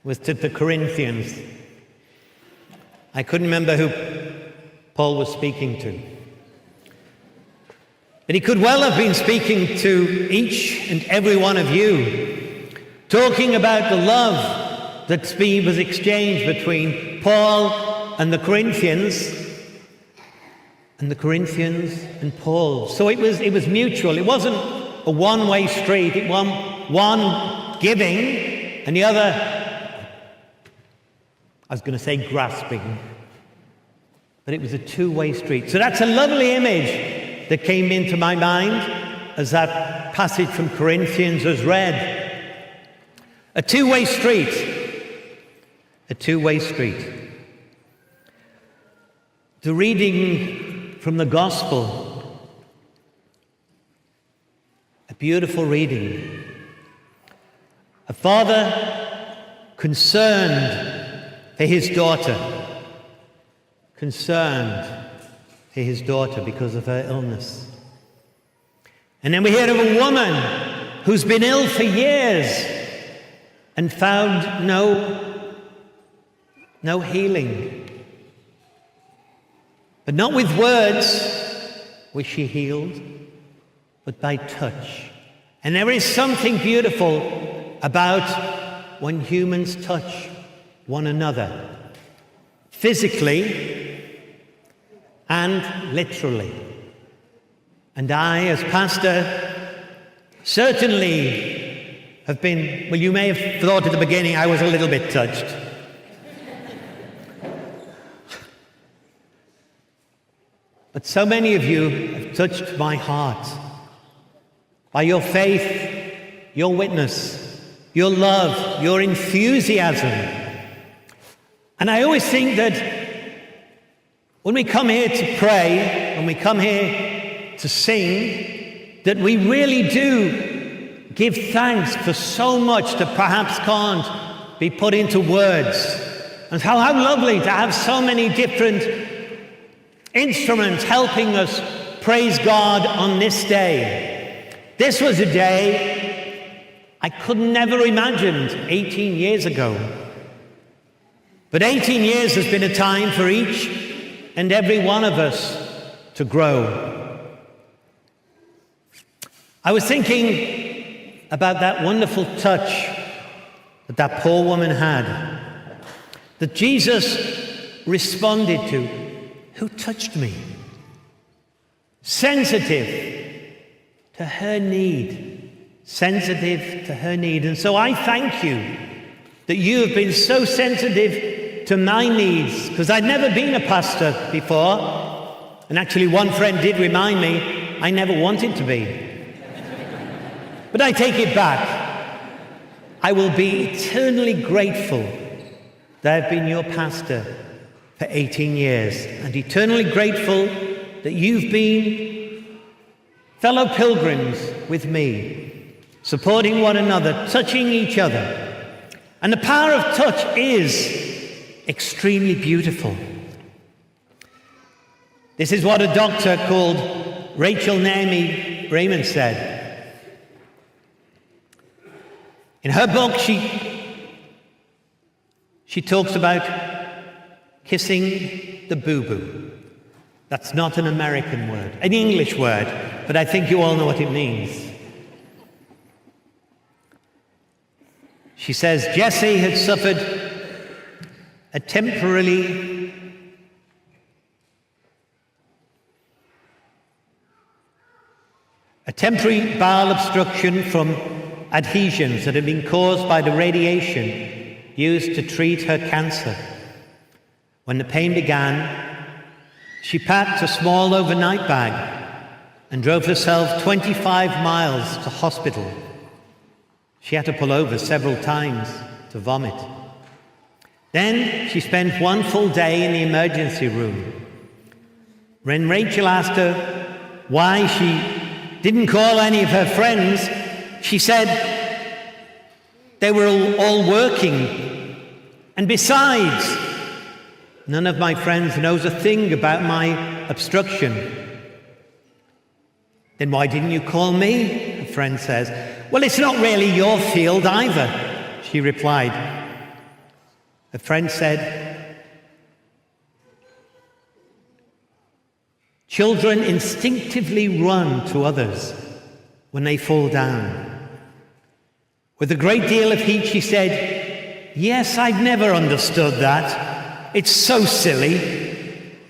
was to the Corinthians. I couldn't remember who Paul was speaking to. But he could well have been speaking to each and every one of you, talking about the love that was exchanged between Paul and the Corinthians, and the Corinthians and Paul. So it was mutual. It wasn't a one-way street. It was one giving and the other, I was going to say grasping, but it was a two-way street. So that's a lovely image that came into my mind as that passage from Corinthians was read. A two-way street. A two-way street. The reading from the Gospel, a beautiful reading. A father concerned for his daughter, because of her illness. And then we hear of a woman who's been ill for years and found no healing. But not with words was she healed, but by touch. And there is something beautiful about when humans touch one another, physically and literally. And I, as pastor, certainly have been, well, you may have thought at the beginning I was a little bit touched. But so many of you have touched my heart by your faith, your witness, your love, your enthusiasm. And I always think that when we come here to pray, when we come here to sing, that we really do give thanks for so much that perhaps can't be put into words. And how lovely to have so many different instruments helping us praise God on this day. This was a day I could never imagined 18 years ago. But 18 years has been a time for each and every one of us to grow. I was thinking about that wonderful touch that poor woman had, that Jesus responded to. Who touched me? Sensitive to her need. Sensitive to her need. And so I thank you that you have been so sensitive to my needs, because I'd never been a pastor before. And actually one friend did remind me I never wanted to be. But I take it back. I will be eternally grateful that I've been your pastor for 18 years, and eternally grateful that you've been fellow pilgrims with me, supporting one another, touching each other. And the power of touch is extremely beautiful. This is what a doctor called Rachel Naomi Raymond said. In her book, she talks about kissing the boo-boo. That's not an American word, an English word, but I think you all know what it means. She says Jessie had suffered a temporary bowel obstruction from adhesions that had been caused by the radiation used to treat her cancer. When the pain began, she packed a small overnight bag and drove herself 25 miles to hospital. She had to pull over several times to vomit. Then she spent one full day in the emergency room. When Rachel asked her why she didn't call any of her friends, she said they were all working. And besides, none of my friends knows a thing about my obstruction. Then why didn't you call me? A friend says. Well, it's not really your field either, she replied. The friend said, children instinctively run to others when they fall down. With a great deal of heat, she said, yes, I've never understood that. It's so silly.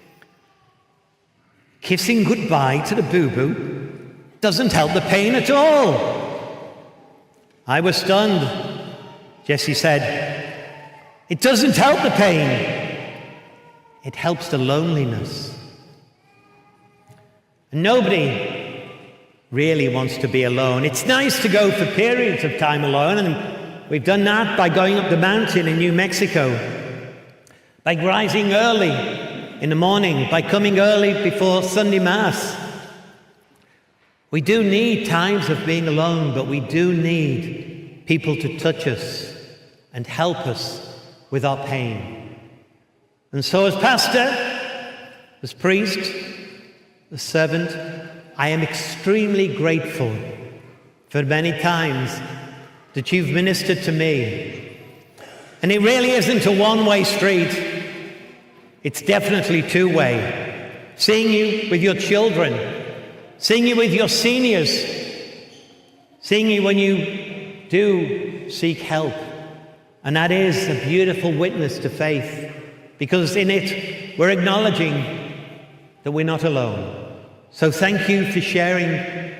Kissing goodbye to the boo-boo doesn't help the pain at all. I was stunned. Jessie said, it doesn't help the pain. It helps the loneliness. And nobody really wants to be alone. It's nice to go for periods of time alone, and we've done that by going up the mountain in New Mexico, by rising early in the morning, by coming early before Sunday Mass. We do need times of being alone, but we do need people to touch us and help us with our pain. And so as pastor, as priest, as servant, I am extremely grateful for many times that you've ministered to me. And it really isn't a one-way street. It's definitely two-way. Seeing you with your children, seeing you with your seniors, seeing you when you do seek help. And that is a beautiful witness to faith, because in it we're acknowledging that we're not alone. So thank you for sharing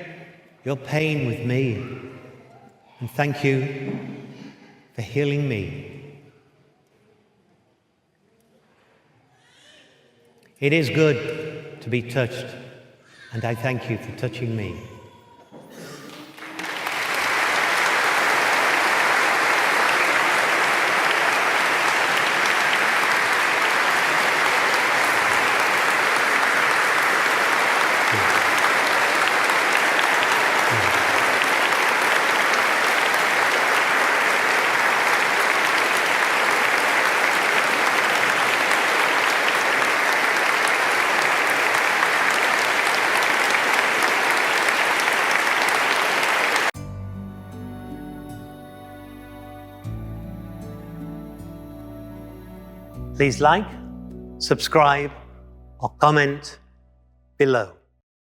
your pain with me. And thank you for healing me. It is good to be touched, and I thank you for touching me. Please like, subscribe, or comment below.